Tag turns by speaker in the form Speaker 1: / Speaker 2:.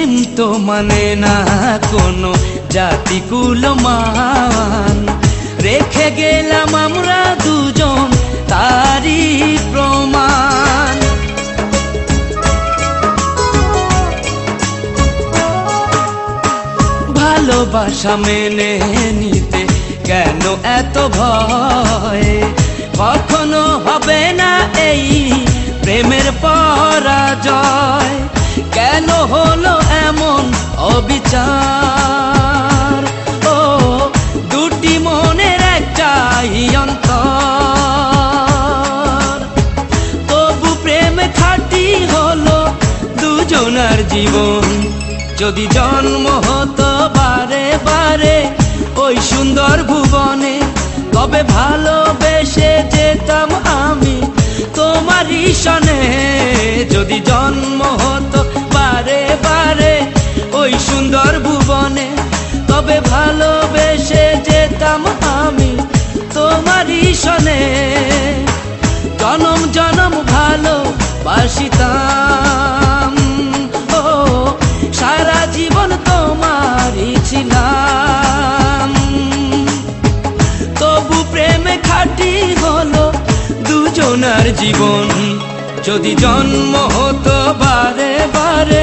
Speaker 1: প্রেম তো মানে না কোনো জাতি কুলমান, রেখে গেলাম আমরা দুজন তারই প্রমাণ। ভালোবাসা মেনে নিতে কেন এত ভয়, কখনো হবে না এই প্রেমের পরাজয়। কেন হলো এমন অবিচার, ও দুটি মনের একটাই অন্তর। তবু প্রেম খাঁটি হলো দুজনার জীবন, যদি জন্ম হতো বারে বারে ওই সুন্দর ভুবনে, তবে ভালোবেসে যেতাম আমি তোমারই সনে। যদি জন্ম হতো বারে বারে ওই সুন্দর ভুবনে, তবে ভালোবেসে যেতাম আমি তোমারই সনে। জনম জনম ভালোবাসিতাম, ও সারা জীবন তোমারই ছিলাম। তবু প্রেমে খাঁটি হলো দুজনার জীবন, যদি জন্ম হতো বারে বারে।